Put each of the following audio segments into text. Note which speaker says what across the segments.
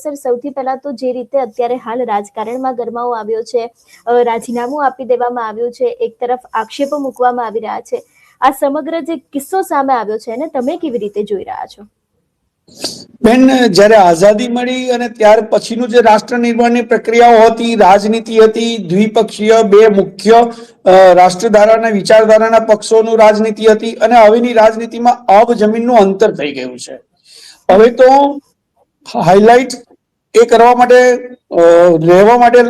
Speaker 1: Sir સૌથી પહેલા તો જે રીતે અત્યારે હાલ રાજકારણમાં ગરમાવો આવ્યો છે, રાજીનામું આપી દેવામાં આવ્યું છે, એક તરફ આક્ષેપો મૂકવામાં આવી રહ્યા છે, આ સમગ્ર જે કિસ્સો સામે આવ્યો છે એને તમે કેવી રીતે જોઈ રહ્યા છો?
Speaker 2: બેન, જયારે આઝાદી મળી અને ત્યાર પછીનું જે રાષ્ટ્ર નિર્માણની પ્રક્રિયાઓ હતી, રાજનીતિ હતી, દ્વિપક્ષીય બે મુખ્ય રાષ્ટ્રધારાના વિચારધારાના પક્ષોનું રાજનીતિ હતી, અને હવેની રાજનીતિમાં આબ જમીનનું અંતર થઈ ગયું છે. હવે તો હાઇલાઇટ એ કરવા માટે રહેવા માટે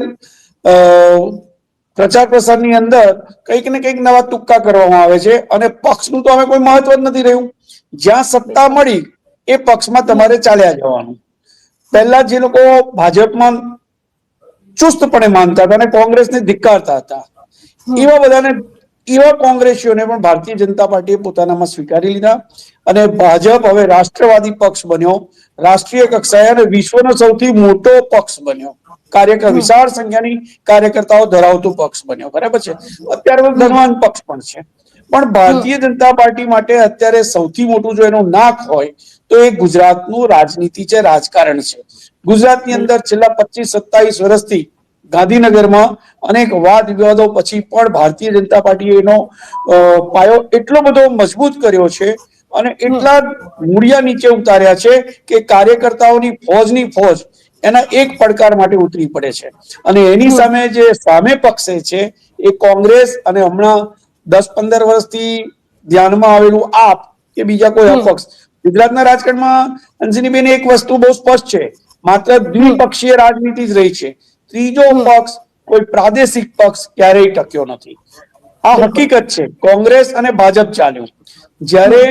Speaker 2: પ્રચાર પ્રસારની અંદર કંઈક ને કંઈક નવા તુક્કા કરવામાં આવે છે, અને પક્ષનું તો હવે કોઈ મહત્વ જ નથી રહ્યું. જ્યાં સત્તા મળી એ પક્ષમાં તમારે ચાલ્યા જવાનું. પહેલા જે લોકો ભાજપમાં ચુસ્તપણે માનતા હતા અને કોંગ્રેસને ધિક્કારતા હતા, એવા કોંગ્રેસીઓને પણ ભારતીય જનતા પાર્ટીએ પોતાનામાં સ્વીકારી લીધા, અને ભાજપ હવે રાષ્ટ્રવાદી પક્ષ બન્યો, રાષ્ટ્રીય કક્ષાએ અને વિશ્વનો સૌથી મોટો પક્ષ બન્યો, વિશાળ સંખ્યાની કાર્યકર્તાઓ ધરાવતો પક્ષ બન્યો. બરાબર છે. અત્યારે ધનવાન પક્ષ પણ છે. પણ ભારતીય જનતા પાર્ટી માટે અત્યારે સૌથી મોટું જો એનું નાક હોય તો એ ગુજરાતનું રાજનીતિ છે, રાજકારણ છે. ગુજરાતની અંદર છેલ્લા 25-27 વર્ષથી ગાંધીનગરમાં અનેક વાદ વિવાદો પછી પણ ભારતીય જનતા પાર્ટીએ એનો પાયો એટલો બધો મજબૂત કર્યો છે અને એટલા મૂળિયા નીચે ઉતાર્યા છે કે કાર્યકર્તાઓની ફોજની ફોજ એના એક પડકાર માટે ઉતરી પડે છે. અને એની સામે જે સામે પક્ષે છે એ કોંગ્રેસ, અને હમણાં 10-15 વર્ષથી ધ્યાનમાં આવેલું આપ કે બીજા કોઈ અપક્ષ. ગુજરાતના રાજકારણમાં અંજનીબેન એક વસ્તુ બહુ સ્પષ્ટ છે, માત્ર દ્વિપક્ષીય રાજનીતિ જ રહી છે. ત્રીજો પક્ષ, કોઈ પ્રાદેશિક પક્ષ ક્યારેય ટક્યો નથી. આ હકીકત છે. કોંગ્રેસ અને ભાજપ ચાલ્યું, જ્યારે